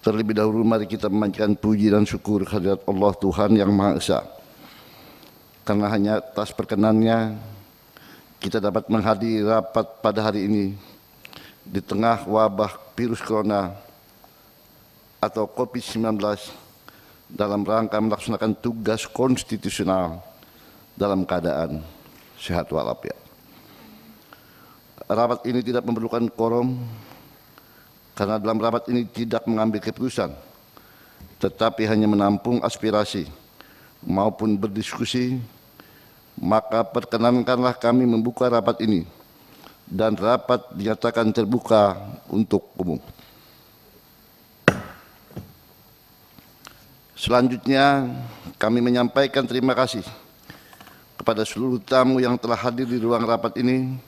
Terlebih dahulu mari kita memanjatkan puji dan syukur kehadirat Allah Tuhan Yang Maha Esa. Karena hanya atas perkenannya kita dapat menghadiri rapat pada hari ini di tengah wabah virus corona atau COVID-19 dalam rangka melaksanakan tugas konstitusional dalam keadaan sehat walafiat. Rapat ini tidak memerlukan quorum karena dalam rapat ini tidak mengambil keputusan, tetapi hanya menampung aspirasi maupun berdiskusi. Maka perkenankanlah kami membuka rapat ini dan rapat dinyatakan terbuka untuk umum. Selanjutnya kami menyampaikan terima kasih kepada seluruh tamu yang telah hadir di ruang rapat ini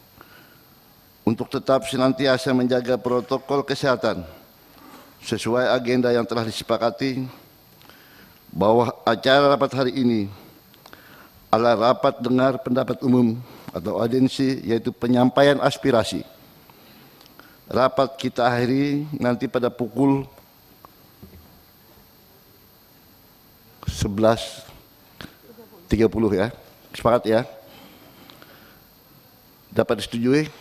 untuk tetap senantiasa menjaga protokol kesehatan sesuai agenda yang telah disepakati, bahwa acara rapat hari ini adalah rapat dengar pendapat umum atau audiensi, yaitu penyampaian aspirasi. Rapat kita akhiri nanti pada pukul 11.30 ya. Sepakat ya? Dapat disetujui?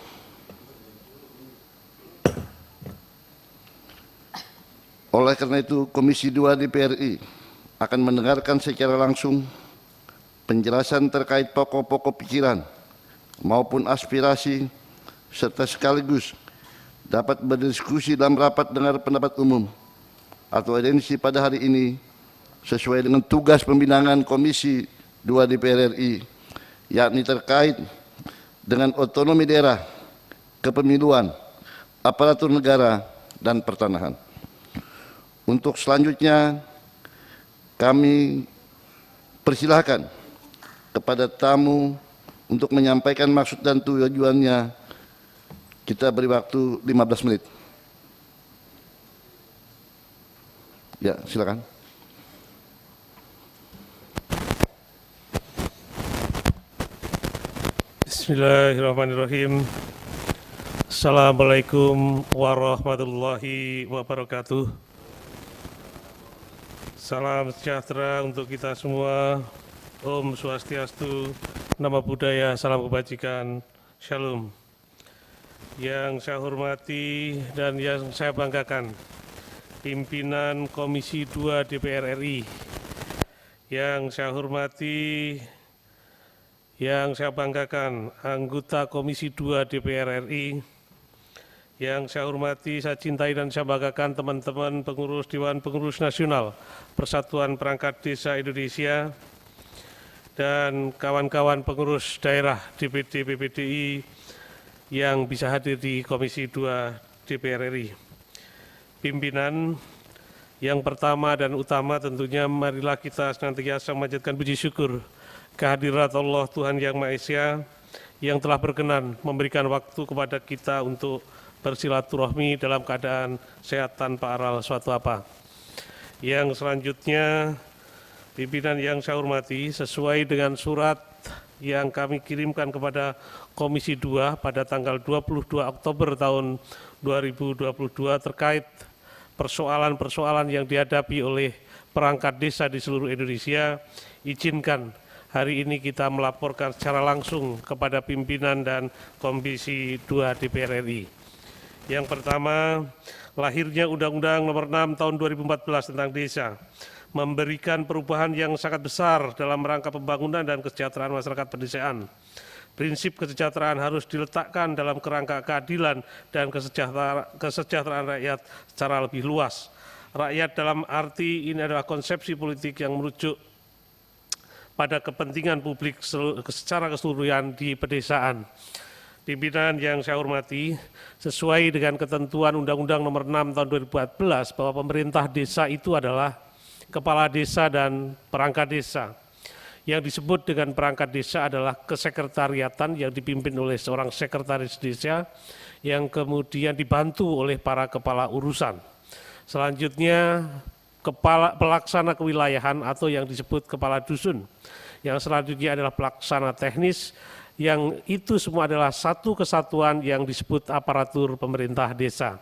Oleh karena itu, Komisi 2 DPR RI akan mendengarkan secara langsung penjelasan terkait pokok-pokok pikiran maupun aspirasi, serta sekaligus dapat berdiskusi dalam rapat dengar pendapat umum atau audiensi pada hari ini sesuai dengan tugas pembinaan Komisi 2 DPR RI, yakni terkait dengan otonomi daerah, kepemiluan, aparatur negara, dan pertanahan. Untuk selanjutnya kami persilahkan kepada tamu untuk menyampaikan maksud dan tujuannya. Kita beri waktu 15 menit. Ya, silakan. Bismillahirrahmanirrahim. Assalamualaikum warahmatullahi wabarakatuh. Salam sejahtera untuk kita semua. Om Swastiastu, Namo Buddhaya, salam kebajikan, Shalom. Yang saya hormati dan yang saya banggakan, pimpinan Komisi 2 DPR RI. Yang saya hormati, yang saya banggakan, anggota Komisi 2 DPR RI. Yang saya hormati, saya cintai dan saya banggakan teman-teman pengurus Dewan Pengurus Nasional Persatuan Perangkat Desa Indonesia dan kawan-kawan pengurus daerah DPD PPDI yang bisa hadir di Komisi 2 DPR RI. Pimpinan, yang pertama dan utama tentunya marilah kita senantiasa memanjatkan puji syukur kehadirat Allah Tuhan Yang Maha Esa yang telah berkenan memberikan waktu kepada kita untuk bersilaturahmi dalam keadaan sehat tanpa aral suatu apa. Yang selanjutnya, pimpinan yang saya hormati, sesuai dengan surat yang kami kirimkan kepada Komisi 2 pada tanggal 22 Oktober tahun 2022 terkait persoalan-persoalan yang dihadapi oleh perangkat desa di seluruh Indonesia, izinkan hari ini kita melaporkan secara langsung kepada pimpinan dan Komisi 2 DPR RI. Yang pertama, lahirnya Undang-Undang Nomor 6 Tahun 2014 tentang Desa memberikan perubahan yang sangat besar dalam rangka pembangunan dan kesejahteraan masyarakat pedesaan. Prinsip kesejahteraan harus diletakkan dalam kerangka keadilan dan kesejahteraan rakyat secara lebih luas. Rakyat dalam arti ini adalah konsepsi politik yang merujuk pada kepentingan publik secara keseluruhan di pedesaan. Pimpinan yang saya hormati, sesuai dengan ketentuan Undang-Undang Nomor 6 Tahun 2014 bahwa pemerintah desa itu adalah kepala desa dan perangkat desa. Yang disebut dengan perangkat desa adalah kesekretariatan yang dipimpin oleh seorang sekretaris desa yang kemudian dibantu oleh para kepala urusan. Selanjutnya, pelaksana kewilayahan atau yang disebut kepala dusun. Yang selanjutnya adalah pelaksana teknis, yang itu semua adalah satu kesatuan yang disebut aparatur pemerintah desa.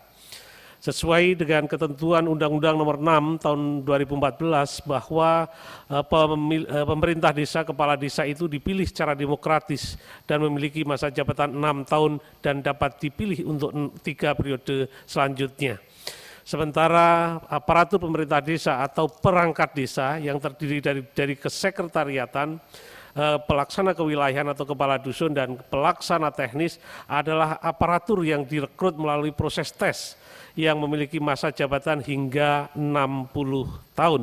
sesuai dengan ketentuan Undang-Undang Nomor 6 Tahun 2014 bahwa pemerintah desa, kepala desa itu dipilih secara demokratis dan memiliki masa jabatan 6 tahun dan dapat dipilih untuk 3 periode selanjutnya. Sementara aparatur pemerintah desa atau perangkat desa yang terdiri dari kesekretariatan, pelaksana kewilayahan atau kepala dusun dan pelaksana teknis adalah aparatur yang direkrut melalui proses tes yang memiliki masa jabatan hingga 60 tahun,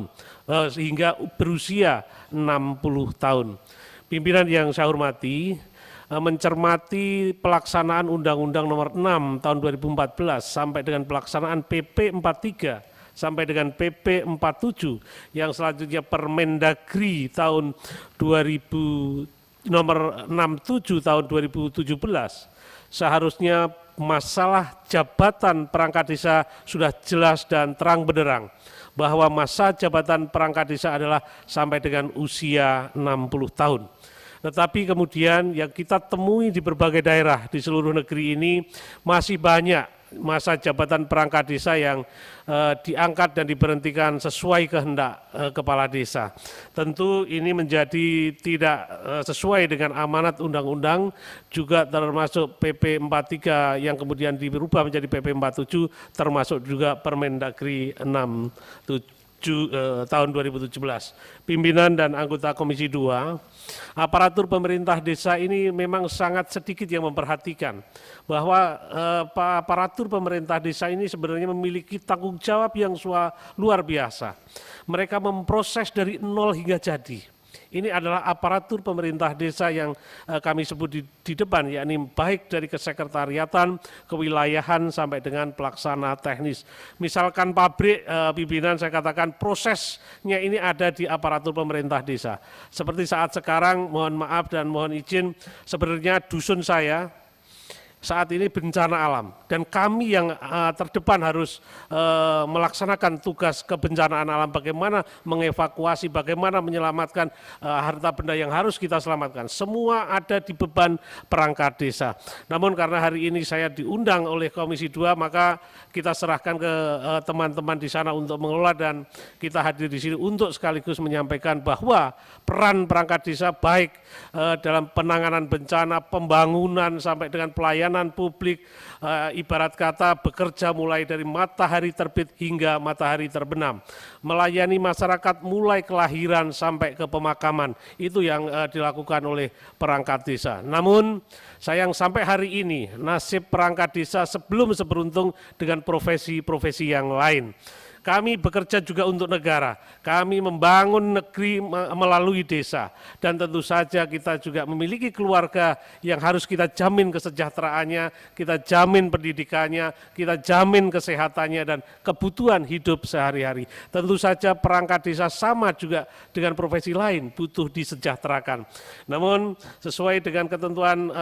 hingga berusia 60 tahun. Pimpinan yang saya hormati, mencermati pelaksanaan Undang-Undang Nomor 6 Tahun 2014 sampai dengan pelaksanaan PP 43 sampai dengan PP 47 yang selanjutnya Permendagri tahun 2000 nomor 67 tahun 2017, seharusnya masalah jabatan perangkat desa sudah jelas dan terang benderang bahwa masa jabatan perangkat desa adalah sampai dengan usia 60 tahun. Tetapi kemudian yang kita temui di berbagai daerah di seluruh negeri ini masih banyak masa jabatan perangkat desa yang diangkat dan diberhentikan sesuai kehendak kepala desa. Tentu ini menjadi tidak sesuai dengan amanat undang-undang, juga termasuk PP 43 yang kemudian dirubah menjadi PP 47, termasuk juga Permendagri 67 tahun 2017. Pimpinan dan anggota Komisi 2, aparatur pemerintah desa ini memang sangat sedikit yang memperhatikan bahwa aparatur pemerintah desa ini sebenarnya memiliki tanggung jawab yang luar biasa. Mereka memproses dari nol hingga jadi. Ini adalah aparatur pemerintah desa yang kami sebut di depan, yakni baik dari kesekretariatan, kewilayahan sampai dengan pelaksana teknis. Misalkan pabrik, pimpinan saya katakan prosesnya ini ada di aparatur pemerintah desa. Seperti saat sekarang, mohon maaf dan mohon izin, sebenarnya dusun saya saat ini bencana alam dan kami yang terdepan harus melaksanakan tugas kebencanaan alam, bagaimana mengevakuasi, bagaimana menyelamatkan harta benda yang harus kita selamatkan, semua ada di beban perangkat desa. Namun karena hari ini saya diundang oleh Komisi 2, maka kita serahkan ke teman-teman di sana untuk mengelola dan kita hadir di sini untuk sekaligus menyampaikan bahwa peran perangkat desa baik dalam penanganan bencana, pembangunan sampai dengan pelayanan publik, ibarat kata bekerja mulai dari matahari terbit hingga matahari terbenam, melayani masyarakat mulai kelahiran sampai ke pemakaman, itu yang dilakukan oleh perangkat desa. Namun sayang sampai hari ini nasib perangkat desa sebelum seberuntung dengan profesi-profesi yang lain. Kami bekerja juga untuk negara, kami membangun negeri melalui desa, dan tentu saja kita juga memiliki keluarga yang harus kita jamin kesejahteraannya, kita jamin pendidikannya, kita jamin kesehatannya dan kebutuhan hidup sehari-hari. Tentu saja perangkat desa sama juga dengan profesi lain, butuh disejahterakan. Namun sesuai dengan ketentuan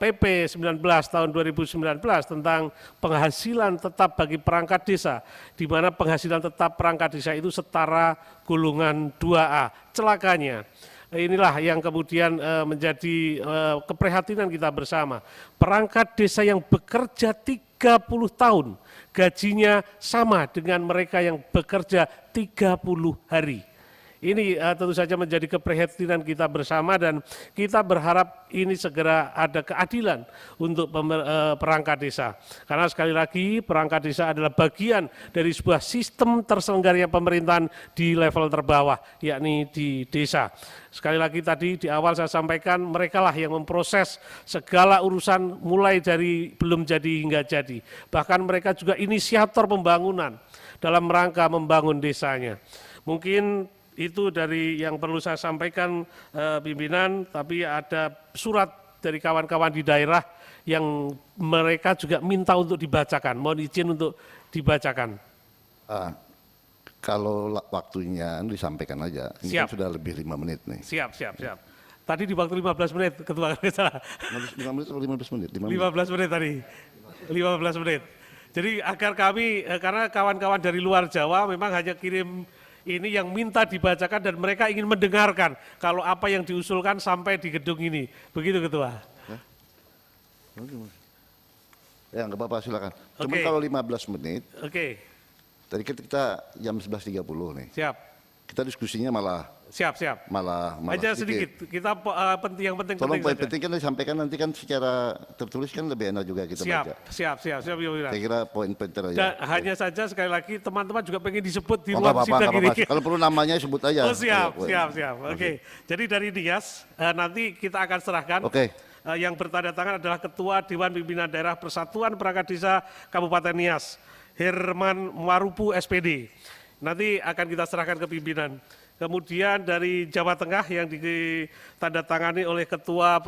PP 19 tahun 2019 tentang penghasilan tetap bagi perangkat desa, di mana penghasilan tetap perangkat desa itu setara golongan 2A. Celakanya, inilah yang kemudian menjadi keprihatinan kita bersama. Perangkat desa yang bekerja 30 tahun, gajinya sama dengan mereka yang bekerja 30 hari. Ini tentu saja menjadi keprihatinan kita bersama dan kita berharap ini segera ada keadilan untuk perangkat desa. Karena sekali lagi perangkat desa adalah bagian dari sebuah sistem terselenggaranya pemerintahan di level terbawah, yakni di desa. Sekali lagi tadi di awal saya sampaikan merekalah yang memproses segala urusan mulai dari belum jadi hingga jadi. Bahkan mereka juga inisiator pembangunan dalam rangka membangun desanya. Mungkin itu dari yang perlu saya sampaikan pimpinan, tapi ada surat dari kawan-kawan di daerah yang mereka juga minta untuk dibacakan. Mohon izin untuk dibacakan. Kalau waktunya disampaikan aja, ini kan sudah lebih 5 menit nih. Siap. Tadi di waktu 15 menit, Ketua. 5 menit atau 15 menit? 15 menit tadi, 15 menit. Jadi agar kami, karena kawan-kawan dari luar Jawa memang hanya kirim ini yang minta dibacakan dan mereka ingin mendengarkan kalau apa yang diusulkan sampai di gedung ini. Begitu Ketua. Ya, nggak apa-apa, silakan. Cuma Oke. kalau 15 menit, Oke, tadi kan kita jam 11.30 nih. siap. Kita diskusinya malah Siap. Aja sedikit. Kita yang Tolong penting-penting poin saja. penting kan disampaikan nanti kan secara tertulis kan lebih enak juga kita baca. Siap, Ibu Wira. Saya kira poin penting aja. Dan hanya saja sekali lagi teman-teman juga pengen disebut di Oh, ruang nggak apa-apa, sidang nggak ini. apa-apa. Kalau perlu namanya sebut aja. Oh siap. Iya, Oke. Jadi dari Nias nanti kita akan serahkan. Oke. Yang bertanda tangan adalah Ketua Dewan Pimpinan Daerah Persatuan Perangkat Desa Kabupaten Nias, Herman Marupu SPD. Nanti akan kita serahkan ke pimpinan. Kemudian dari Jawa Tengah yang ditandatangani oleh Ketua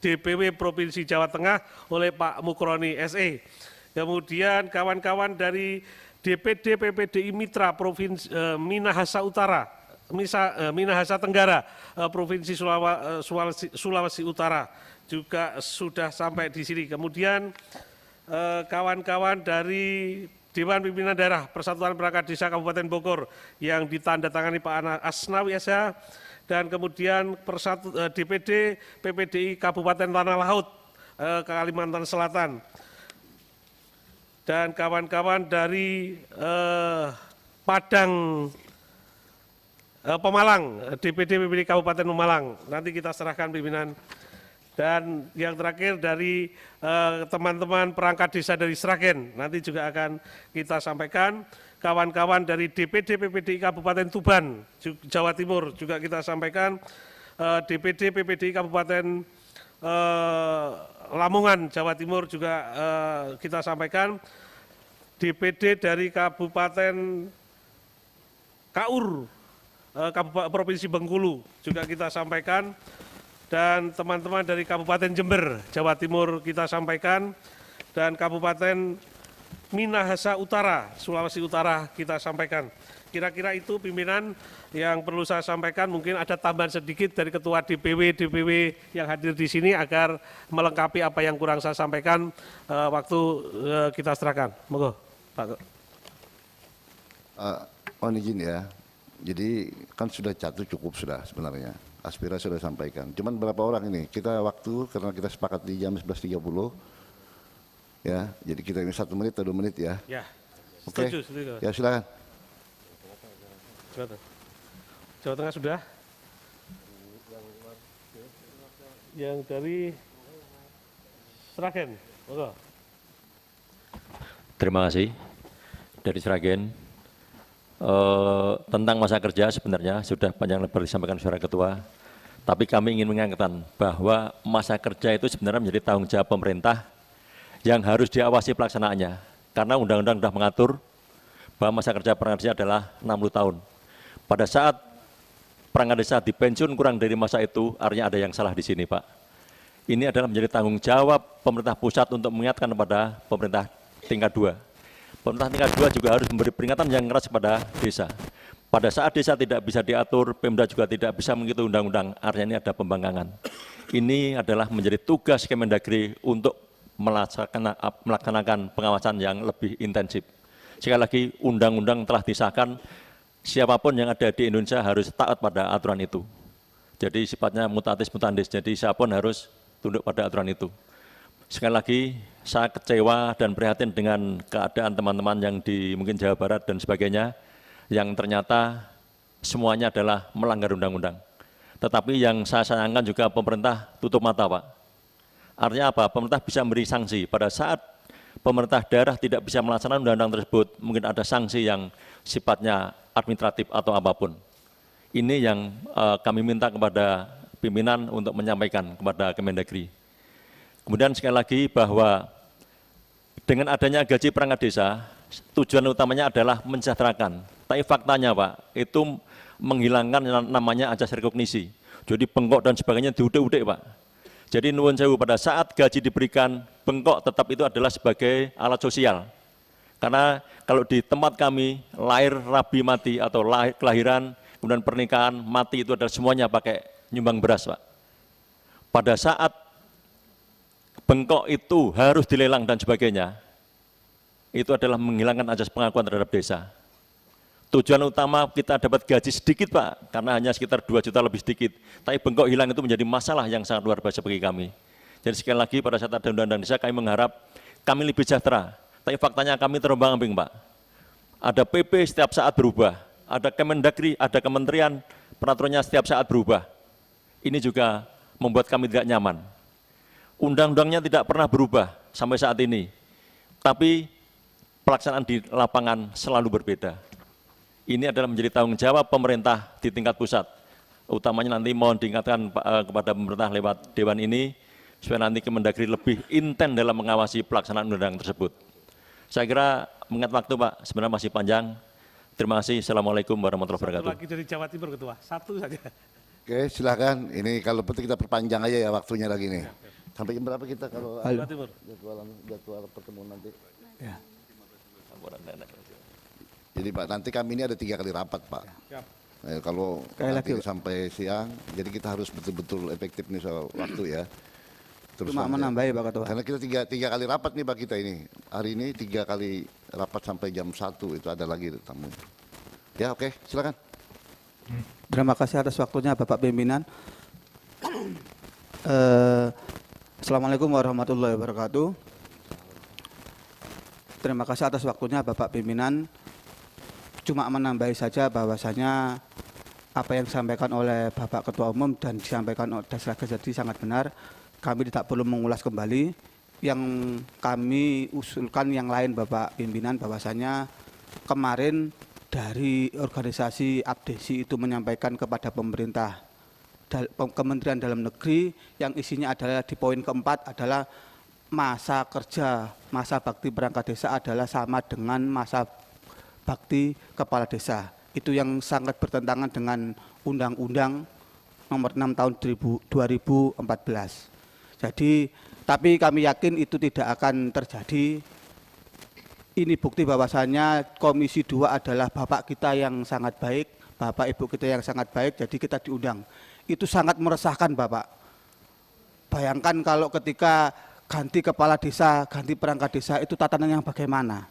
DPW Provinsi Jawa Tengah oleh Pak Mukroni SE. Kemudian kawan-kawan dari DPD PPDI Mitra Provinsi Minahasa Utara, Minahasa Tenggara, Provinsi Sulawesi Utara juga sudah sampai di sini. Kemudian kawan-kawan dari Dewan Pimpinan Daerah Persatuan Perangkat Desa Kabupaten Bogor yang ditandatangani Pak Asnawi SH, dan kemudian DPD PPDI Kabupaten Tanah Laut Kalimantan Selatan, dan kawan-kawan dari Padang Pemalang, DPD PPDI Kabupaten Pemalang. Nanti kita serahkan pimpinan. Dan yang terakhir dari teman-teman perangkat desa dari Sragen, nanti juga akan kita sampaikan. Kawan-kawan dari DPD PPDI Kabupaten Tuban, Jawa Timur juga kita sampaikan. DPD PPDI Kabupaten Lamongan, Jawa Timur juga kita sampaikan. DPD dari Kabupaten Kaur, Provinsi Bengkulu juga kita sampaikan. Dan teman-teman dari Kabupaten Jember, Jawa Timur kita sampaikan, dan Kabupaten Minahasa Utara, Sulawesi Utara kita sampaikan. Kira-kira itu pimpinan yang perlu saya sampaikan. Mungkin ada tambahan sedikit dari Ketua DPW yang hadir di sini agar melengkapi apa yang kurang saya sampaikan waktu kita serahkan. Monggo, Pak. Mohon izin ya. Jadi kan sudah cukup sudah sebenarnya. Aspirasi sudah sampaikan. Cuman berapa orang ini? Kita waktu karena kita sepakat di jam 11.30. Ya, jadi kita ini 1 menit atau 2 menit ya. Ya, Oke. setuju. Ya silakan. Jawa Tengah sudah. Yang dari Sragen, monggo. Terima kasih. Dari Sragen, tentang masa kerja sebenarnya sudah panjang lebar disampaikan saudara ketua, tapi kami ingin mengingatkan bahwa masa kerja itu sebenarnya menjadi tanggung jawab pemerintah yang harus diawasi pelaksanaannya, karena undang-undang sudah mengatur bahwa masa kerja perangkat desa adalah 60 tahun. Pada saat perangkat desa dipensiun kurang dari masa itu, artinya ada yang salah di sini, Pak. Ini adalah menjadi tanggung jawab pemerintah pusat untuk mengingatkan kepada pemerintah tingkat 2. Pemerintah tingkat 2 juga harus memberi peringatan yang keras kepada desa. Pada saat desa tidak bisa diatur, Pemda juga tidak bisa mengikuti undang-undang, artinya ini ada pembangkangan. Ini adalah menjadi tugas Kemendagri untuk melaksanakan pengawasan yang lebih intensif. Sekali lagi, undang-undang telah disahkan, siapapun yang ada di Indonesia harus taat pada aturan itu. Jadi sifatnya mutatis mutandis, jadi siapapun harus tunduk pada aturan itu. Sekali lagi, saya kecewa dan prihatin dengan keadaan teman-teman yang di mungkin Jawa Barat dan sebagainya, yang ternyata semuanya adalah melanggar undang-undang. Tetapi yang saya sayangkan juga pemerintah tutup mata, Pak. Artinya apa? Pemerintah bisa memberi sanksi. Pada saat pemerintah daerah tidak bisa melaksanakan undang-undang tersebut, mungkin ada sanksi yang sifatnya administratif atau apapun. Ini yang kami minta kepada pimpinan untuk menyampaikan kepada Kemendagri. Kemudian sekali lagi bahwa dengan adanya gaji perangkat desa, tujuan utamanya adalah mensejahterakan. Tapi faktanya Pak, itu menghilangkan namanya ajas rekognisi. Jadi bengkok dan sebagainya diudik-udik Pak. Jadi nuwun sewu, pada saat gaji diberikan, bengkok tetap itu adalah sebagai alat sosial. Karena kalau di tempat kami, lahir, rabi, mati, atau kelahiran, kemudian pernikahan, mati itu adalah semuanya pakai nyumbang beras Pak. Pada saat bengkok itu harus dilelang dan sebagainya, itu adalah menghilangkan ajas pengakuan terhadap desa. Tujuan utama kita dapat gaji sedikit Pak, karena hanya sekitar 2 juta lebih sedikit. Tapi bengkok hilang itu menjadi masalah yang sangat luar biasa bagi kami. Jadi sekali lagi pada saat ada undang-undang desa, kami mengharap kami lebih sejahtera. Tapi faktanya kami terombang-ambing, Pak. Ada PP setiap saat berubah, ada Kemendagri, ada kementerian, peraturannya setiap saat berubah. Ini juga membuat kami tidak nyaman. Undang-undangnya tidak pernah berubah sampai saat ini, tapi pelaksanaan di lapangan selalu berbeda. Ini adalah menjadi tanggung jawab pemerintah di tingkat pusat. Utamanya nanti mohon diingatkan kepada pemerintah lewat Dewan ini, supaya nanti Kemendagri lebih intens dalam mengawasi pelaksanaan undang-undang tersebut. Saya kira mengingat waktu, Pak, sebenarnya masih panjang. Terima kasih. Assalamualaikum warahmatullahi wabarakatuh. Satu lagi dari Jawa Timur, Ketua. Satu saja. Oke, silakan. Ini kalau penting kita perpanjang aja ya waktunya lagi nih. Sampai jam berapa kita kalau Jawa Timur. jadwal pertemuan nanti? Ya. Jadi Pak, nanti kami ini ada 3 kali rapat Pak. Siap. Kalau Sekali nanti lagi, Pak. sampai siang, jadi kita harus betul-betul efektif nih soal waktu ya. Cuma nanti- menambahi Pak Ketua. Karena kita tiga kali rapat nih Pak kita ini. Hari ini 3 kali rapat sampai jam 1 itu ada lagi tamu. Ya oke, silakan. Terima kasih atas waktunya Bapak Pimpinan. Assalamualaikum warahmatullahi wabarakatuh. Terima kasih atas waktunya Bapak Pimpinan. Cuma menambahi saja bahwasanya apa yang disampaikan oleh Bapak Ketua Umum dan disampaikan oleh Dasra Gazali sangat benar. Kami tidak perlu mengulas kembali. Yang kami usulkan yang lain Bapak Pimpinan bahwasanya kemarin dari organisasi Abdesi itu menyampaikan kepada pemerintah Kementerian Dalam Negeri yang isinya adalah di poin keempat adalah masa kerja, masa bakti perangkat desa adalah sama dengan masa bakti kepala desa. Itu yang sangat bertentangan dengan Undang-Undang Nomor 6 Tahun 2014. Jadi, tapi kami yakin itu tidak akan terjadi. Ini bukti bahwasannya Komisi 2 adalah Bapak kita yang sangat baik, Bapak Ibu kita yang sangat baik, jadi kita diundang. Itu sangat meresahkan Bapak. Bayangkan kalau ketika ganti kepala desa, ganti perangkat desa, itu tatanan yang bagaimana?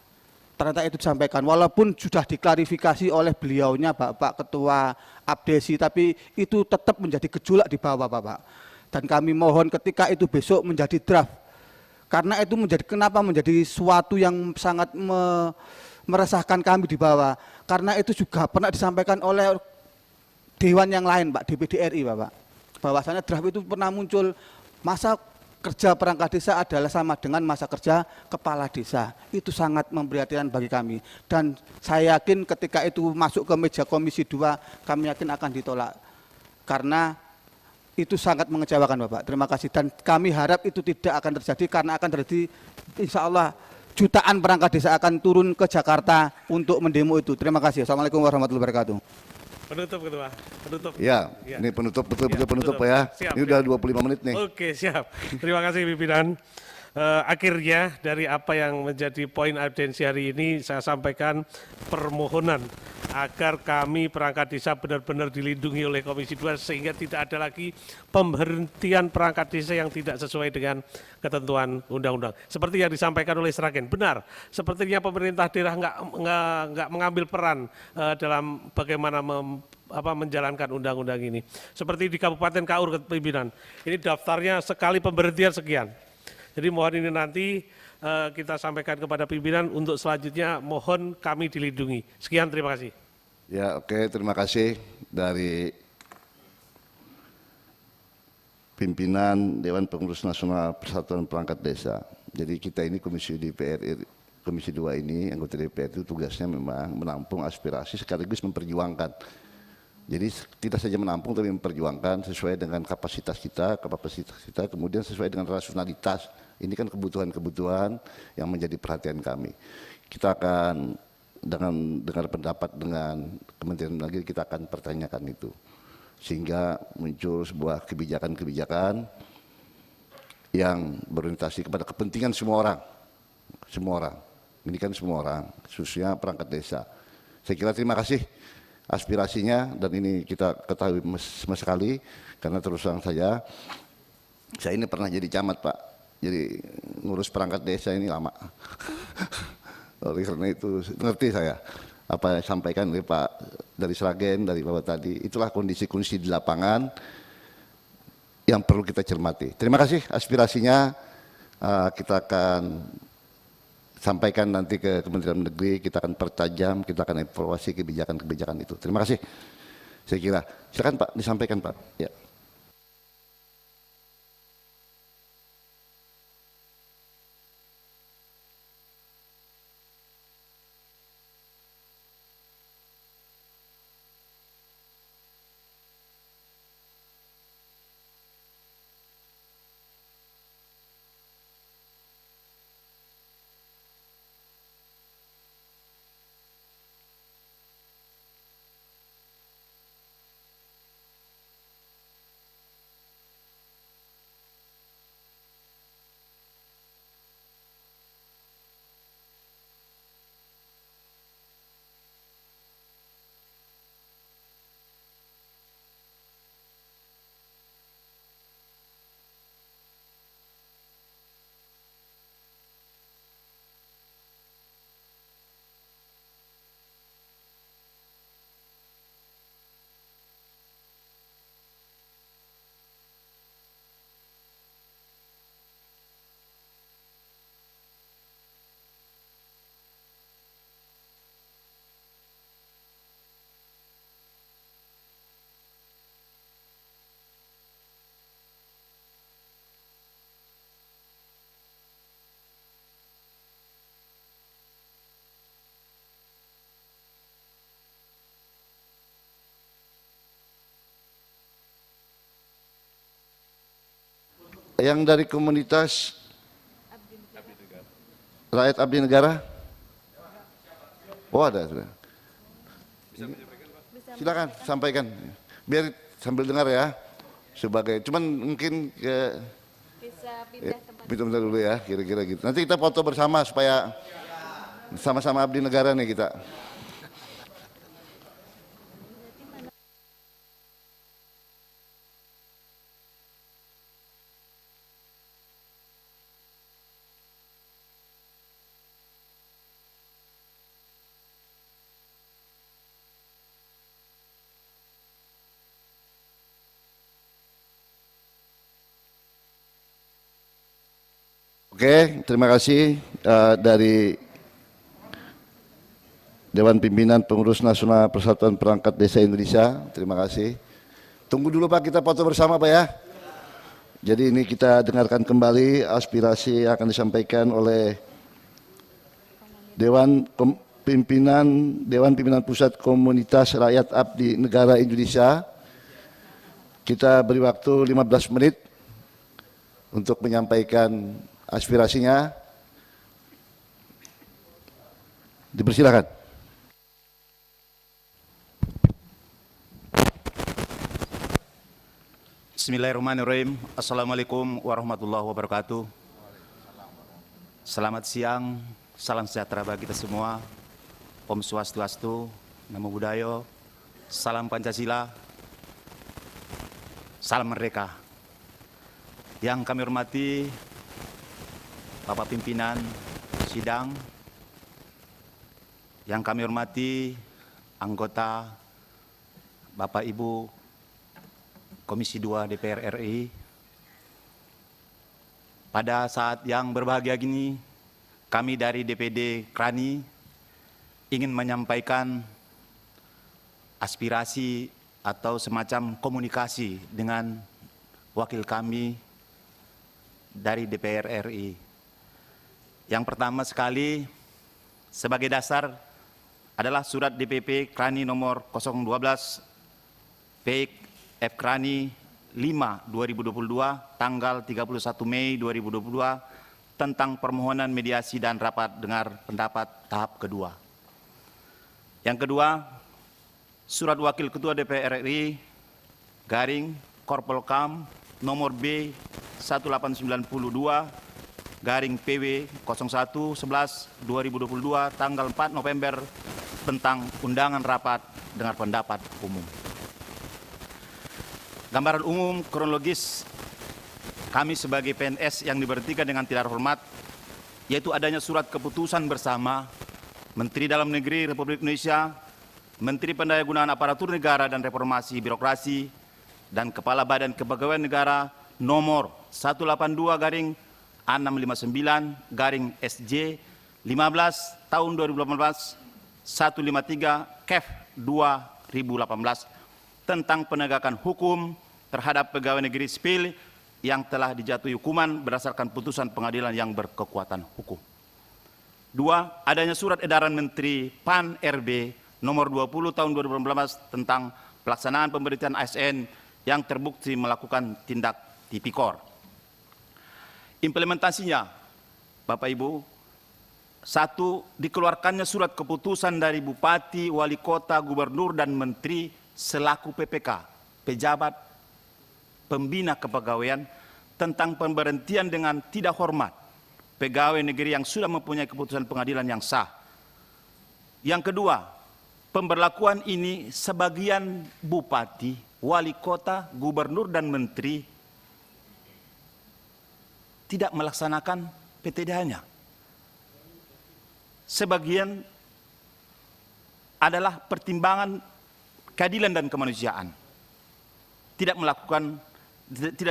Ternyata itu disampaikan, walaupun sudah diklarifikasi oleh beliaunya Bapak Ketua Abdesi, tapi itu tetap menjadi gejolak di bawah Bapak. Dan kami mohon ketika itu besok menjadi draft, karena itu kenapa menjadi suatu yang sangat meresahkan kami di bawah, karena itu juga pernah disampaikan oleh Dewan yang lain Pak, DPD RI Bapak, bahwasanya draft itu pernah muncul masa kerja perangkat desa adalah sama dengan masa kerja kepala desa. Itu sangat memprihatinkan bagi kami. Dan saya yakin ketika itu masuk ke meja Komisi 2, kami yakin akan ditolak. Karena itu sangat mengecewakan Bapak. Terima kasih. Dan kami harap itu tidak akan terjadi karena akan terjadi insya Allah jutaan perangkat desa akan turun ke Jakarta untuk mendemo itu. Terima kasih. Assalamualaikum warahmatullahi wabarakatuh. Penutup, Ketua. Penutup. Ya, Ya. ini penutup Ya, betul-betul penutup penutup. ya. Siap, Ini udah siap. 25 menit nih. Oke, siap. Terima kasih pimpinan. Akhirnya dari apa yang menjadi poin audiensi hari ini saya sampaikan permohonan agar kami perangkat desa benar-benar dilindungi oleh Komisi 2 sehingga tidak ada lagi pemberhentian perangkat desa yang tidak sesuai dengan ketentuan undang-undang. Seperti yang disampaikan oleh Sragen, benar. Sepertinya pemerintah daerah nggak mengambil peran dalam bagaimana menjalankan undang-undang ini. Seperti di Kabupaten Kaur pimpinan, ini daftarnya sekali pemberhentian sekian. Jadi mohon ini nanti kita sampaikan kepada pimpinan untuk selanjutnya mohon kami dilindungi. Sekian, terima kasih. Ya oke, terima kasih dari pimpinan Dewan Pengurus Nasional Persatuan Perangkat Desa. Jadi kita ini Komisi DPR, Komisi 2 ini, anggota DPR itu tugasnya memang menampung aspirasi sekaligus memperjuangkan. Jadi tidak saja menampung tapi memperjuangkan sesuai dengan kapasitas kita, kemudian sesuai dengan rasionalitas. Ini kan kebutuhan-kebutuhan yang menjadi perhatian kami. Kita akan dengan dengar pendapat dengan Kementerian Negeri, kita akan pertanyakan itu. Sehingga muncul sebuah kebijakan-kebijakan yang berorientasi kepada kepentingan semua orang. Semua orang. Ini kan semua orang, khususnya perangkat desa. Saya kira terima kasih aspirasinya dan ini kita ketahui sekali karena terus terang saya ini pernah jadi camat Pak, jadi ngurus perangkat desa ini lama. Oleh karena itu ngerti saya apa yang disampaikan oleh Pak dari Sragen, dari Bapak tadi, itulah kondisi-kondisi di lapangan yang perlu kita cermati. Terima kasih aspirasinya, kita akan sampaikan nanti ke Kementerian Negeri, kita akan pertajam, kita akan evaluasi kebijakan-kebijakan itu. Terima kasih. Saya kira. Silakan Pak, disampaikan Pak. Ya. Yang dari komunitas rakyat abdi negara? Oh ada sudah. Silakan sampaikan. Biar sambil dengar ya. Sebagai cuman mungkin ke Bisa pindah tempat. pindah dulu ya, kira-kira gitu. Nanti kita foto bersama supaya sama-sama abdi negara nih kita. Oke, terima kasih dari Dewan Pimpinan Pengurus Nasional Persatuan Perangkat Desa Indonesia. Terima kasih. Tunggu dulu Pak, kita foto bersama Pak ya. Jadi ini kita dengarkan kembali aspirasi yang akan disampaikan oleh Dewan Pimpinan Pusat Komunitas Rakyat Abdi Negara Indonesia. Kita beri waktu 15 menit untuk menyampaikan aspirasinya. Dipersilakan. Bismillahirrahmanirrahim. Assalamualaikum warahmatullahi wabarakatuh. Selamat siang, salam sejahtera bagi kita semua. Om Swastiastu, Namo Buddhaya, salam Pancasila, salam merdeka. Yang kami hormati Bapak Pimpinan Sidang, yang kami hormati anggota Bapak Ibu Komisi 2 DPR RI. Pada saat yang berbahagia gini, kami dari DPD Krani ingin menyampaikan aspirasi atau semacam komunikasi dengan wakil kami dari DPR RI. Yang pertama sekali, sebagai dasar adalah surat DPP Krani nomor 012 PIK F Krani 5 2022 tanggal 31 Mei 2022 tentang permohonan mediasi dan rapat dengar pendapat tahap kedua. Yang kedua, surat Wakil Ketua DPR RI garing Korpolkam nomor B 1892 garing PW 0111 2022 tanggal 4 November tentang undangan rapat dengar pendapat umum. Gambaran umum kronologis kami sebagai PNS yang diberhentikan dengan tidak hormat, yaitu adanya surat keputusan bersama Menteri Dalam Negeri Republik Indonesia, Menteri Pendayagunaan Aparatur Negara dan Reformasi Birokrasi, dan Kepala Badan Kepegawaian Negara nomor 182 garing A659 garing SJ 15 tahun 2018, 153 KEF 2018 tentang penegakan hukum terhadap pegawai negeri sipil yang telah dijatuhi hukuman berdasarkan putusan pengadilan yang berkekuatan hukum. 2. Adanya surat edaran Menteri PAN RB nomor 20 tahun 2018 tentang pelaksanaan pemberhentian ASN yang terbukti melakukan tindak tipikor. Implementasinya, Bapak Ibu, 1. Dikeluarkannya surat keputusan dari Bupati, Wali Kota, Gubernur, dan Menteri selaku PPK, pejabat pembina kepegawaian, tentang pemberhentian dengan tidak hormat pegawai negeri yang sudah mempunyai keputusan pengadilan yang sah. Yang kedua, pemberlakuan ini sebagian bupati, wali kota, gubernur, dan menteri tidak melaksanakan PTDH-nya. Sebagian adalah pertimbangan keadilan dan kemanusiaan. Tidak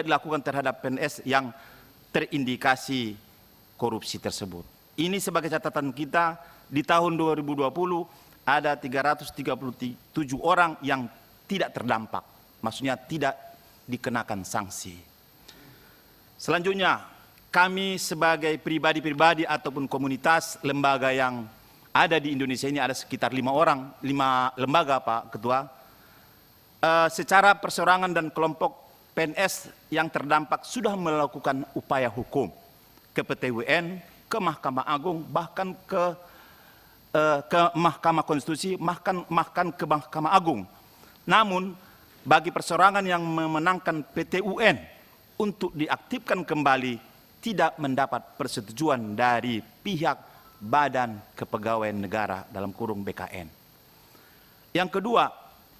dilakukan terhadap PNS yang terindikasi korupsi tersebut. Ini sebagai catatan kita, di tahun 2020 ada 337 orang yang tidak terdampak, maksudnya tidak dikenakan sanksi. Selanjutnya, kami sebagai pribadi-pribadi ataupun komunitas lembaga yang ada di Indonesia ini ada sekitar 5 lembaga, Pak Ketua, secara perseorangan dan kelompok PNS yang terdampak sudah melakukan upaya hukum ke PT UN, ke Mahkamah Agung, bahkan ke Mahkamah Konstitusi, bahkan ke Mahkamah Agung. Namun, bagi perseorangan yang memenangkan PT UN untuk diaktifkan kembali, tidak mendapat persetujuan dari pihak Badan Kepegawaian Negara dalam kurung BKN. Yang kedua,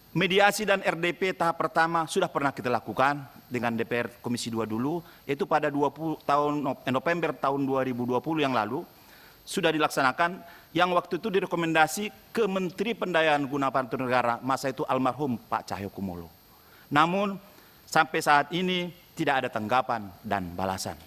mediasi dan RDP tahap pertama sudah pernah kita lakukan dengan DPR Komisi 2 dulu, yaitu pada November tahun 2020 yang lalu, sudah dilaksanakan, yang waktu itu direkomendasi ke Menteri Pendayaan Guna Aparatur Negara, masa itu almarhum Pak Cahyokumolo. Namun, sampai saat ini tidak ada tanggapan dan balasan.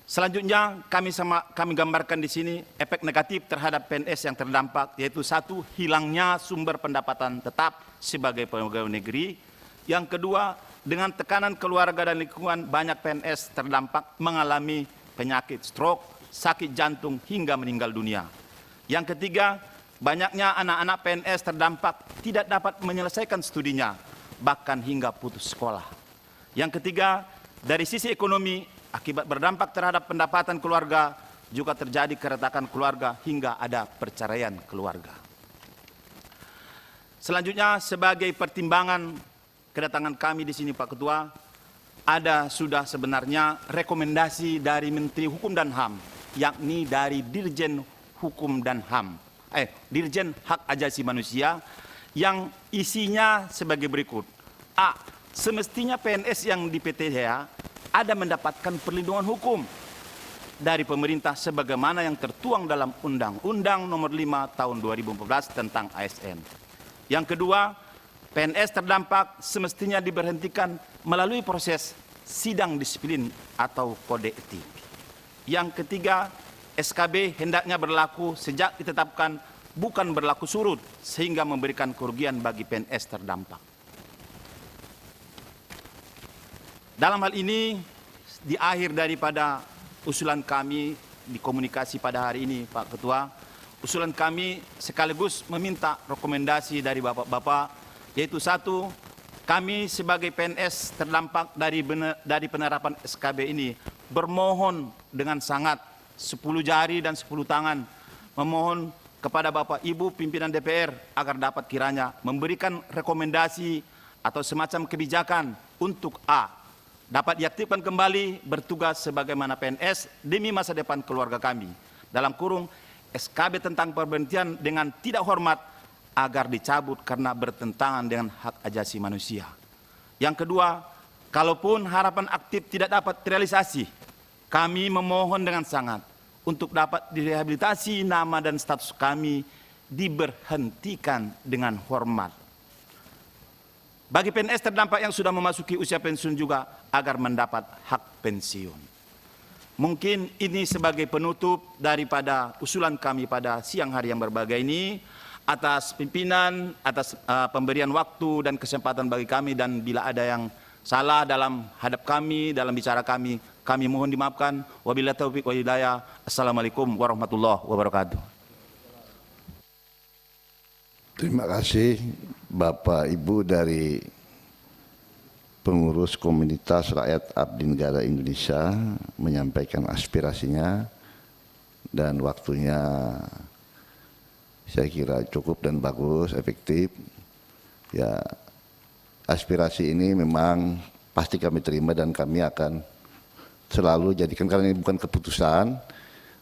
Selanjutnya, kami gambarkan di sini efek negatif terhadap PNS yang terdampak, yaitu 1. Hilangnya sumber pendapatan tetap sebagai pegawai negeri. Yang kedua, dengan tekanan keluarga dan lingkungan, banyak PNS terdampak mengalami penyakit stroke, sakit jantung, hingga meninggal dunia. Yang ketiga, banyaknya anak-anak PNS terdampak tidak dapat menyelesaikan studinya, bahkan hingga putus sekolah. Yang ketiga, dari sisi ekonomi, akibat berdampak terhadap pendapatan keluarga, juga terjadi keretakan keluarga hingga ada perceraian keluarga. Selanjutnya, sebagai pertimbangan kedatangan kami di sini, Pak Ketua, ada sudah sebenarnya rekomendasi dari Menteri Hukum dan HAM, yakni dari Dirjen Hukum dan HAM, Dirjen Hak Asasi Manusia, yang isinya sebagai berikut. A. Semestinya PNS yang di PTDH ada mendapatkan perlindungan hukum dari pemerintah sebagaimana yang tertuang dalam Undang-Undang Nomor 5 Tahun 2014 tentang ASN. Yang kedua, PNS terdampak semestinya diberhentikan melalui proses sidang disiplin atau kode etik. Yang ketiga, SKB hendaknya berlaku sejak ditetapkan, bukan berlaku surut sehingga memberikan kerugian bagi PNS terdampak. Dalam hal ini, di akhir daripada usulan kami di komunikasi pada hari ini, Pak Ketua, usulan kami sekaligus meminta rekomendasi dari Bapak-Bapak, yaitu 1, kami sebagai PNS terdampak dari penerapan SKB ini bermohon dengan sangat 10 jari dan 10 tangan, memohon kepada Bapak Ibu pimpinan DPR agar dapat kiranya memberikan rekomendasi atau semacam kebijakan untuk A, dapat diaktifkan kembali bertugas sebagaimana PNS demi masa depan keluarga kami. Dalam kurung, SKB tentang pemberhentian dengan tidak hormat agar dicabut karena bertentangan dengan hak asasi manusia. Yang kedua, kalaupun harapan aktif tidak dapat terrealisasi, kami memohon dengan sangat untuk dapat direhabilitasi nama dan status kami diberhentikan dengan hormat. Bagi PNS terdampak yang sudah memasuki usia pensiun juga agar mendapat hak pensiun. Mungkin ini sebagai penutup daripada usulan kami pada siang hari yang berbahagia ini. Atas pimpinan, atas pemberian waktu dan kesempatan bagi kami, dan bila ada yang salah dalam hadap kami, dalam bicara kami mohon dimaafkan. Wabillahi taufiq wal hidayah. Assalamualaikum warahmatullahi wabarakatuh. Terima kasih Bapak Ibu dari pengurus komunitas rakyat abdi negara Indonesia menyampaikan aspirasinya, dan waktunya saya kira cukup dan bagus, efektif. Ya, aspirasi ini memang pasti kami terima dan kami akan selalu jadikan, karena ini bukan keputusan,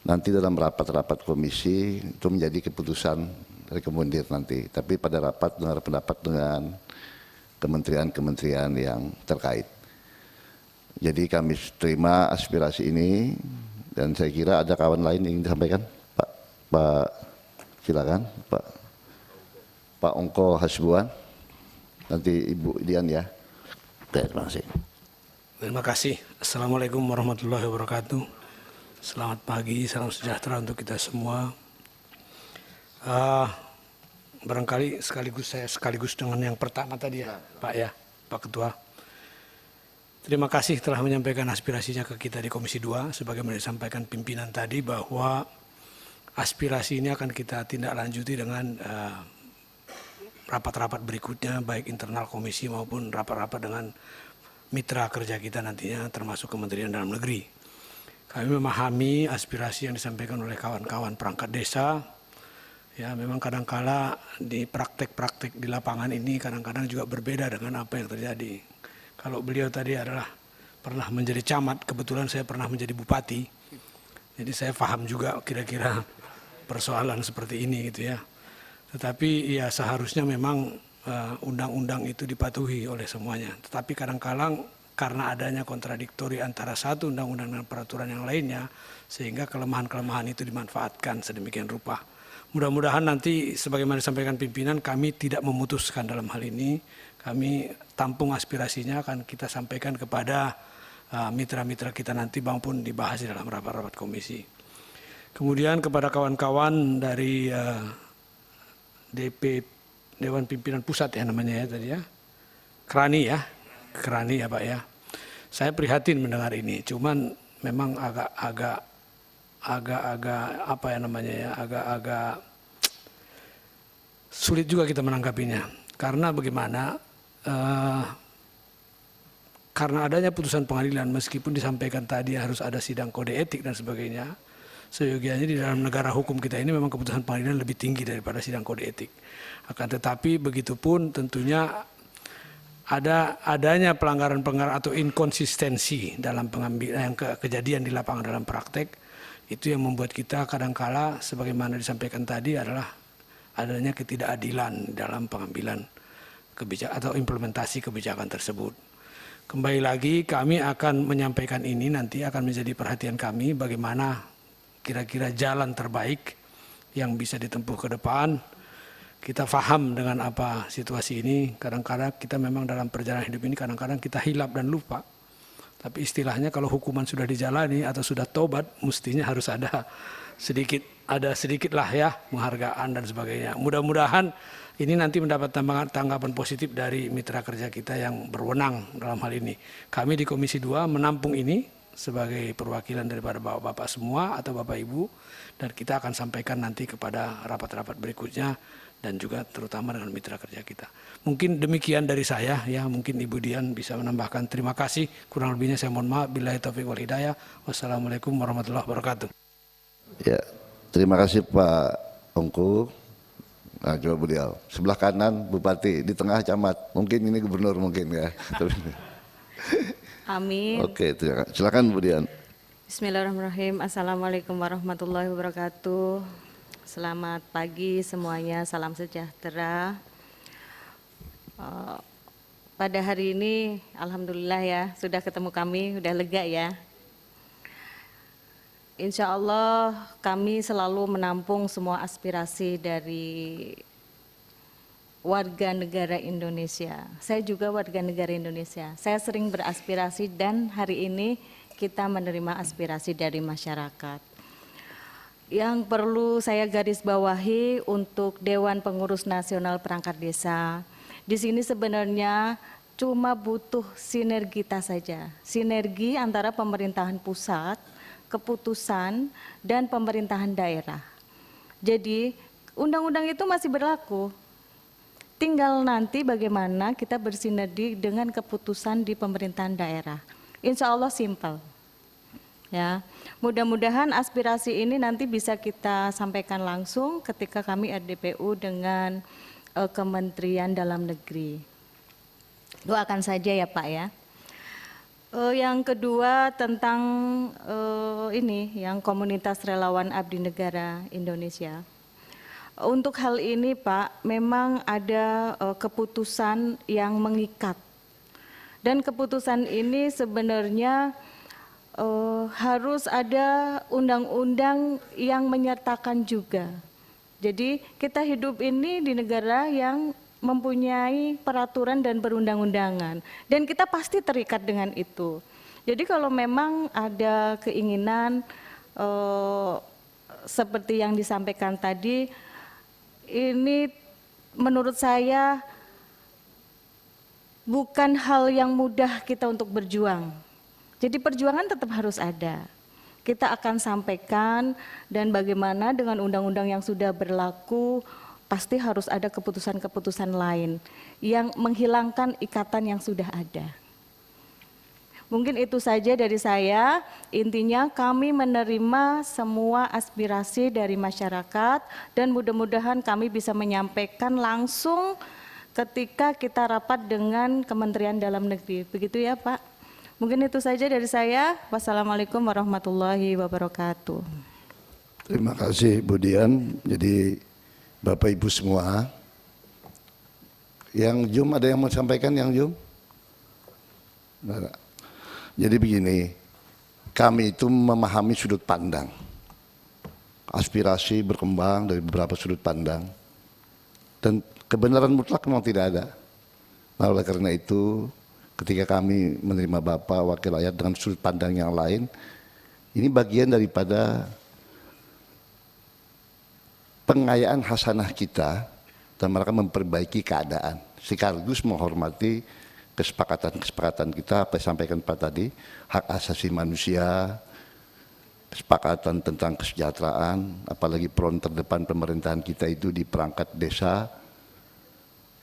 nanti dalam rapat-rapat komisi itu menjadi keputusan rekomendir nanti. Tapi pada rapat dengar pendapat dengan kementerian-kementerian yang terkait. Jadi kami terima aspirasi ini, dan saya kira ada kawan lain yang ingin disampaikan. Pak silakan Pak Ongko Hasbuan, nanti Ibu Dian ya. Terima kasih. Terima kasih. Assalamualaikum warahmatullahi wabarakatuh. Selamat pagi, salam sejahtera untuk kita semua. Barangkali sekaligus dengan yang pertama tadi ya, Pak Ketua. Terima kasih telah menyampaikan aspirasinya ke kita di Komisi 2, sebagaimana disampaikan pimpinan tadi bahwa aspirasi ini akan kita tindak lanjuti dengan rapat-rapat berikutnya, baik internal komisi maupun rapat-rapat dengan mitra kerja kita nantinya, termasuk Kementerian Dalam Negeri. Kami memahami aspirasi yang disampaikan oleh kawan-kawan perangkat desa. Ya, memang kadang-kala di praktek-praktek di lapangan ini kadang-kadang juga berbeda dengan apa yang terjadi. Kalau beliau tadi adalah pernah menjadi camat, kebetulan saya pernah menjadi bupati. Jadi saya paham juga kira-kira persoalan seperti ini gitu ya. Tetapi ya seharusnya memang undang-undang itu dipatuhi oleh semuanya. Tetapi kadang-kadang karena adanya kontradiktori antara satu undang-undang dan peraturan yang lainnya, sehingga kelemahan-kelemahan itu dimanfaatkan sedemikian rupa. Mudah-mudahan nanti sebagaimana disampaikan pimpinan, kami tidak memutuskan dalam hal ini. Kami tampung aspirasinya, akan kita sampaikan kepada mitra-mitra kita nanti maupun dibahas di dalam rapat-rapat komisi. Kemudian kepada kawan-kawan dari Dewan Pimpinan Pusat ya namanya ya tadi ya, Kerani ya Pak ya. Saya prihatin mendengar ini, cuman memang agak apa ya namanya ya, agak sulit juga kita menanggapinya. Karena bagaimana? Karena adanya putusan pengadilan, meskipun disampaikan tadi harus ada sidang kode etik dan sebagainya, seyogianya di dalam negara hukum kita ini memang keputusan pengadilan lebih tinggi daripada sidang kode etik. Akan tetapi begitupun tentunya adanya pelanggaran-pelanggaran atau inkonsistensi dalam pengambilan yang kejadian di lapangan dalam praktek, itu yang membuat kita kadangkala sebagaimana disampaikan tadi adalah adanya ketidakadilan dalam pengambilan kebijakan atau implementasi kebijakan tersebut. Kembali lagi kami akan menyampaikan ini, nanti akan menjadi perhatian kami bagaimana kira-kira jalan terbaik yang bisa ditempuh ke depan. Kita paham dengan apa situasi ini, kadang-kadang kita memang dalam perjalanan hidup ini kadang-kadang kita hilap dan lupa. Tapi istilahnya kalau hukuman sudah dijalani atau sudah tobat, mestinya harus ada sedikit lah ya penghargaan dan sebagainya. Mudah-mudahan ini nanti mendapat tanggapan positif dari mitra kerja kita yang berwenang dalam hal ini. Kami di Komisi 2 menampung ini sebagai perwakilan daripada bapak-bapak semua atau bapak ibu, dan kita akan sampaikan nanti kepada rapat-rapat berikutnya dan juga terutama dengan mitra kerja kita. Mungkin demikian dari saya ya, mungkin Ibu Dian bisa menambahkan. Terima kasih, kurang lebihnya saya mohon maaf. Billahi taufiq wal hidayah. Wassalamualaikum warahmatullahi wabarakatuh. Ya, terima kasih Pak Ongko. Nah, coba beliau sebelah kanan Bupati, di tengah camat, mungkin ini gubernur mungkin ya. Amin. Oke, silakan Bu Dian. Bismillahirrahmanirrahim. Assalamualaikum warahmatullahi wabarakatuh. Selamat pagi semuanya, salam sejahtera. Pada hari ini, alhamdulillah ya, sudah ketemu kami, sudah lega ya. Insya Allah kami selalu menampung semua aspirasi dari warga negara Indonesia. Saya juga warga negara Indonesia. Saya sering beraspirasi dan hari ini kita menerima aspirasi dari masyarakat. Yang perlu saya garis bawahi untuk Dewan Pengurus Nasional Perangkat Desa, di sini sebenarnya cuma butuh sinergitas saja, sinergi antara pemerintahan pusat, keputusan, dan pemerintahan daerah. Jadi undang-undang itu masih berlaku. Tinggal nanti bagaimana kita bersinergi dengan keputusan di pemerintahan daerah. Insya Allah simpel. Ya, mudah-mudahan aspirasi ini nanti bisa kita sampaikan langsung ketika kami RDPU dengan Kementerian Dalam Negeri. Doakan saja ya Pak ya. Yang kedua tentang yang komunitas relawan Abdi Negara Indonesia. Untuk hal ini Pak, memang ada keputusan yang mengikat. Dan keputusan ini sebenarnya harus ada undang-undang yang menyertakan juga. Jadi kita hidup ini di negara yang mempunyai peraturan dan perundang-undangan. Dan kita pasti terikat dengan itu. Jadi kalau memang ada keinginan seperti yang disampaikan tadi, ini menurut saya bukan hal yang mudah kita untuk berjuang. Jadi perjuangan tetap harus ada. Kita akan sampaikan dan bagaimana dengan undang-undang yang sudah berlaku, pasti harus ada keputusan-keputusan lain yang menghilangkan ikatan yang sudah ada. Mungkin itu saja dari saya. Intinya kami menerima semua aspirasi dari masyarakat dan mudah-mudahan kami bisa menyampaikan langsung ketika kita rapat dengan Kementerian Dalam Negeri. Begitu ya Pak. Mungkin itu saja dari saya. Wassalamualaikum warahmatullahi wabarakatuh. Terima kasih Bu Dian. Jadi Bapak Ibu semua, yang Jum ada yang mau sampaikan yang Jum? Nggak. Jadi begini, kami itu memahami sudut pandang. Aspirasi berkembang dari beberapa sudut pandang. Dan kebenaran mutlak memang tidak ada. Nah oleh karena itu, ketika kami menerima Bapak Wakil Rakyat dengan sudut pandang yang lain, ini bagian daripada pengayaan hasanah kita dan mereka memperbaiki keadaan. Sekaligus menghormati kesepakatan-kesepakatan kita, apa yang sampaikan Pak tadi, hak asasi manusia, kesepakatan tentang kesejahteraan, apalagi peron terdepan pemerintahan kita itu di perangkat desa.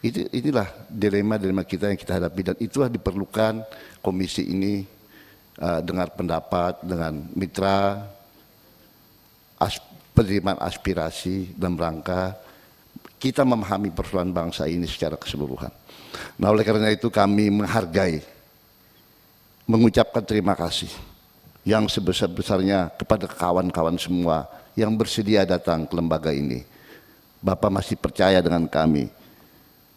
Inilah dilema-dilema kita yang kita hadapi dan itulah diperlukan komisi ini dengar pendapat dengan mitra, penerimaan aspirasi dan rangka kita memahami persoalan bangsa ini secara keseluruhan. Nah oleh karena itu kami menghargai, mengucapkan terima kasih yang sebesar-besarnya kepada kawan-kawan semua yang bersedia datang ke lembaga ini. Bapak masih percaya dengan kami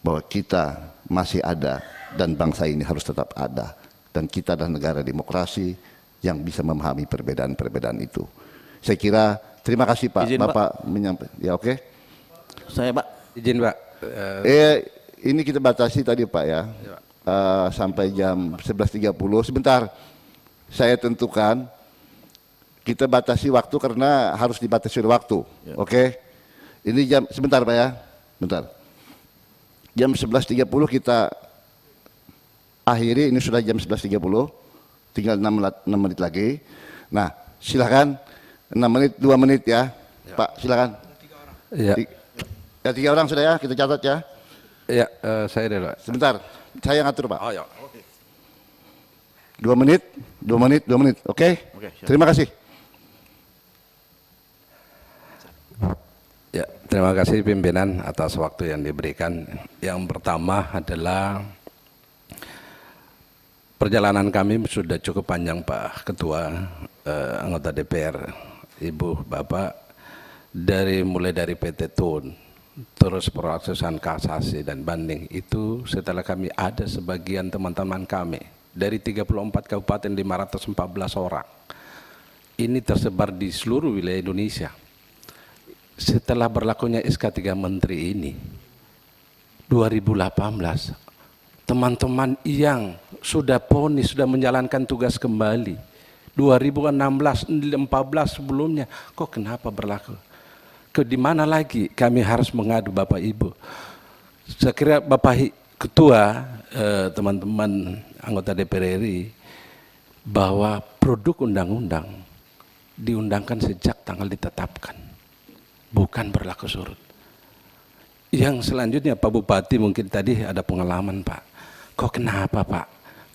bahwa kita masih ada dan bangsa ini harus tetap ada. Dan kita adalah negara demokrasi yang bisa memahami perbedaan-perbedaan itu. Saya kira terima kasih Pak. Izin, Bapak menyampaikan. Ya oke. Saya Pak, izin Pak. Ini kita batasi tadi Pak ya. Sampai jam 11.30. Sebentar, saya tentukan kita batasi waktu karena harus dibatasi waktu. Ya. Oke. Ini jam, sebentar Pak ya. Bentar. Jam 11.30 kita akhiri, ini sudah jam 11.30. Tinggal 6 menit lagi. Nah, silakan 6 menit, 2 menit ya. Pak, silakan. Ya. Ya 3 orang sudah ya, kita catat ya. Ya, saya dulu. Sebentar, saya ngatur Pak. Oh ya, oke. 2 menit, 2 menit, 2 menit, oke? Terima kasih. Ya, terima kasih pimpinan atas waktu yang diberikan. Yang pertama adalah perjalanan kami sudah cukup panjang Pak Ketua, anggota DPR, Ibu, Bapak, mulai dari PT TUN, terus prosesan kasasi dan banding itu setelah kami ada sebagian teman-teman kami dari 34 kabupaten 514 orang ini tersebar di seluruh wilayah Indonesia. Setelah berlakunya SK 3 Menteri ini 2018 teman-teman yang sudah ponis sudah menjalankan tugas kembali 2016, 14 sebelumnya, kok kenapa berlaku? Di mana lagi kami harus mengadu Bapak Ibu? Saya kira Bapak Ketua, teman-teman anggota DPR RI, bahwa produk undang-undang diundangkan sejak tanggal ditetapkan, bukan berlaku surut. Yang selanjutnya Pak Bupati mungkin tadi ada pengalaman Pak. Kok kenapa Pak?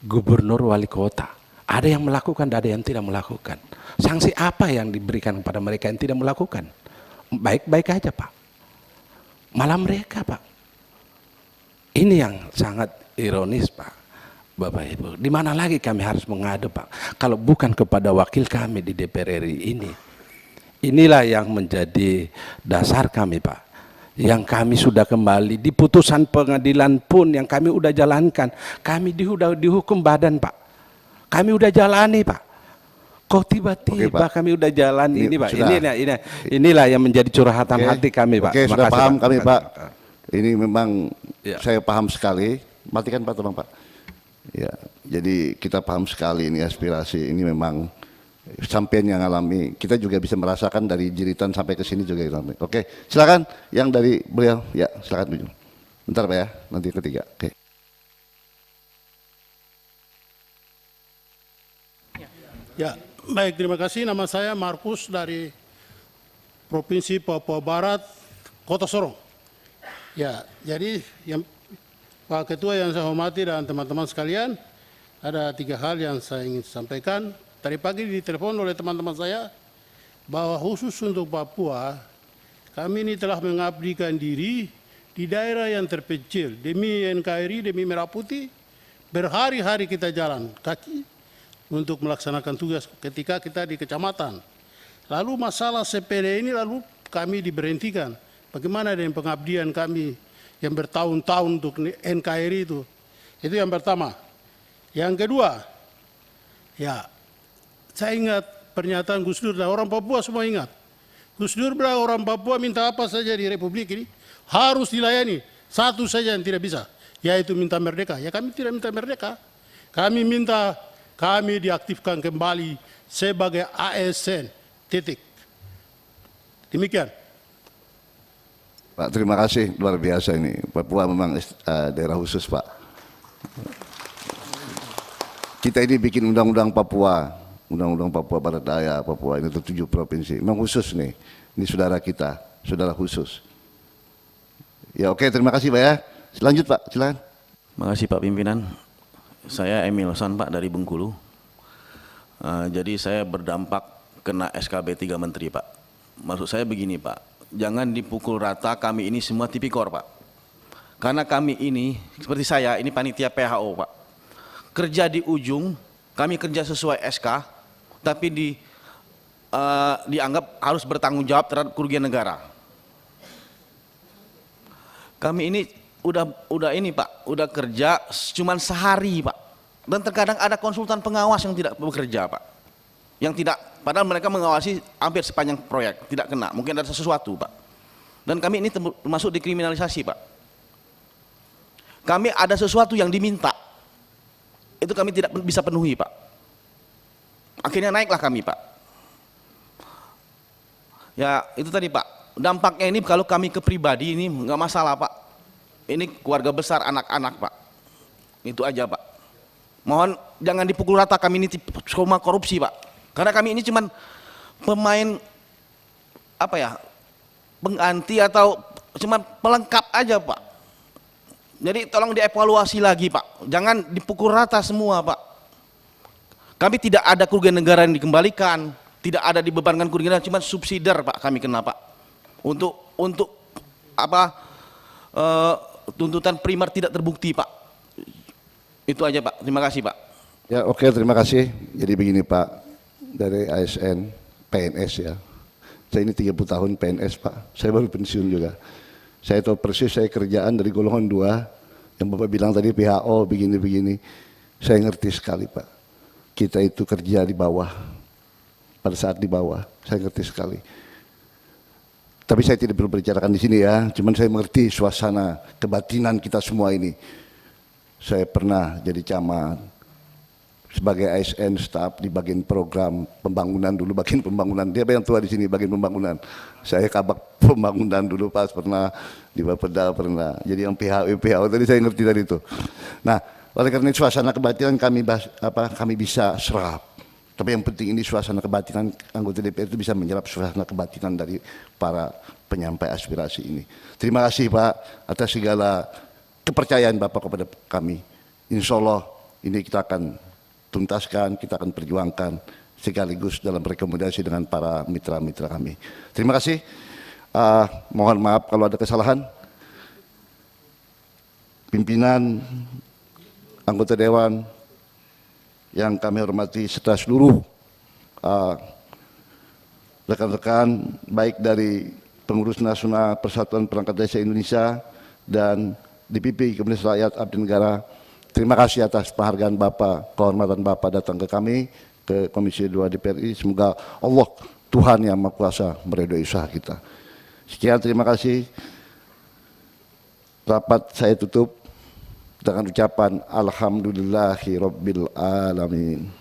Gubernur wali kota, ada yang melakukan, ada yang tidak melakukan. Sanksi apa yang diberikan kepada mereka yang tidak melakukan? Baik-baik aja Pak. Malah mereka Pak. Ini yang sangat ironis Pak, Bapak Ibu. Di mana lagi kami harus mengadu Pak? Kalau bukan kepada wakil kami di DPR RI ini. Inilah yang menjadi dasar kami Pak. Yang kami sudah kembali di putusan pengadilan pun yang kami udah jalankan. Kami sudah dihukum badan Pak. Kami udah jalani Pak. Kok tiba-tiba kami udah jalan ini Pak. Inilah yang menjadi curhatan hati kami Pak. Oke, Terima sudah kasih, paham Pak. kami Pak. Ini memang Ya. saya paham sekali. Matikan Pak, tolong Pak. Ya, jadi kita paham sekali ini aspirasi. Ini memang sampean yang alami. Kita juga bisa merasakan dari jeritan sampai ke sini juga alami. Oke, silakan yang dari beliau. Ya, silakan Bujung. Bentar Pak ya, nanti ketiga. Oke. Ya, baik, terima kasih. Nama saya Markus dari Provinsi Papua Barat, Kota Sorong. Ya, jadi yang Pak Ketua yang saya hormati dan teman-teman sekalian, ada 3 hal yang saya ingin sampaikan. Tadi pagi ditelepon oleh teman-teman saya bahwa khusus untuk Papua, kami ini telah mengabdikan diri di daerah yang terpencil. Demi NKRI, demi Merah Putih, berhari-hari kita jalan kaki untuk melaksanakan tugas ketika kita di kecamatan. Lalu masalah sepele ini lalu kami diberhentikan. Bagaimana dengan pengabdian kami yang bertahun-tahun untuk NKRI itu? Itu yang pertama. Yang kedua, ya saya ingat pernyataan Gus Dur dan orang Papua semua ingat. Gus Dur bilang orang Papua minta apa saja di Republik ini harus dilayani. Satu saja yang tidak bisa, yaitu minta merdeka. Ya kami tidak minta merdeka. Kami minta kami diaktifkan kembali sebagai ASN. Titik. Demikian. Pak, terima kasih, luar biasa ini. Papua memang daerah khusus Pak. Kita ini bikin undang-undang Papua, undang-undang Papua Barat Daya, Papua ini 7 provinsi. Memang khusus nih, ini saudara kita, saudara khusus. Ya oke, terima kasih Pak ya. Lanjut Pak, silakan. Terima kasih Pak Pimpinan. Saya Emil San Pak dari Bengkulu. Jadi saya berdampak kena SKB 3 Menteri Pak. Maksud saya begini Pak. Jangan dipukul rata kami ini semua tipikor Pak. Karena kami ini, seperti saya, ini panitia PHO Pak. Kerja di ujung, kami kerja sesuai SK, tapi dianggap harus bertanggung jawab terhadap kerugian negara. Kami ini udah ini Pak, udah kerja cuman sehari Pak. Dan terkadang ada konsultan pengawas yang tidak bekerja Pak. Yang tidak, padahal mereka mengawasi hampir sepanjang proyek, tidak kena, mungkin ada sesuatu Pak. Dan kami ini termasuk dikriminalisasi Pak. Kami ada sesuatu yang diminta, itu kami tidak bisa penuhi Pak. Akhirnya naiklah kami Pak. Ya itu tadi Pak, dampaknya ini kalau kami ke pribadi ini nggak masalah Pak. Ini keluarga besar anak-anak Pak. Itu aja Pak. Mohon jangan dipukul rata kami ini semua korupsi Pak. Karena kami ini cuman pemain apa ya, pengganti atau cuman pelengkap aja Pak. Jadi tolong dievaluasi lagi Pak. Jangan dipukul rata semua Pak. Kami tidak ada kerugian negara yang dikembalikan, tidak ada dibebankan kerugian negara, cuman subsidiar Pak kami kena Pak. Untuk apa tuntutan primer tidak terbukti Pak. Itu aja Pak. Terima kasih Pak. Ya oke, terima kasih. Jadi begini Pak, dari ASN, PNS ya. Saya ini 30 tahun PNS Pak, saya baru pensiun juga. Saya tahu persis saya kerjaan dari golongan 2, yang Bapak bilang tadi PHO begini-begini. Saya ngerti sekali Pak, kita itu kerja di bawah, pada saat di bawah, saya ngerti sekali. Tapi saya tidak perlu bicarakan di sini ya, cuman saya mengerti suasana kebatinan kita semua ini. Saya pernah jadi camat, sebagai ASN staff di bagian program pembangunan dulu, bagian pembangunan. Dia yang tua di sini bagian pembangunan. Saya kabak pembangunan dulu pas pernah di Bapeda pernah. Jadi yang PHU tadi saya ngerti tadi itu. Nah, oleh karena itu suasana kebatinan kami bisa serap. Tapi yang penting ini suasana kebatinan anggota DPR itu bisa menyerap suasana kebatinan dari para penyampai aspirasi ini. Terima kasih Pak atas segala kepercayaan Bapak kepada kami. Insya Allah ini kita akan tuntaskan, kita akan perjuangkan sekaligus dalam rekomendasi dengan para mitra-mitra kami. Terima kasih. Mohon maaf kalau ada kesalahan. Pimpinan, anggota Dewan yang kami hormati serta seluruh rekan-rekan baik dari Pengurus Nasional Persatuan Perangkat Desa Indonesia dan DPP Komunitas Rakyat Abdi Negara. Terima kasih atas penghargaan Bapak, kehormatan Bapak datang ke kami, ke Komisi 2 DPR RI. Semoga Allah, Tuhan Yang Maha Kuasa, meridhoi usaha kita. Sekian, terima kasih. Rapat saya tutup dengan ucapan Alhamdulillahirabbil alamin.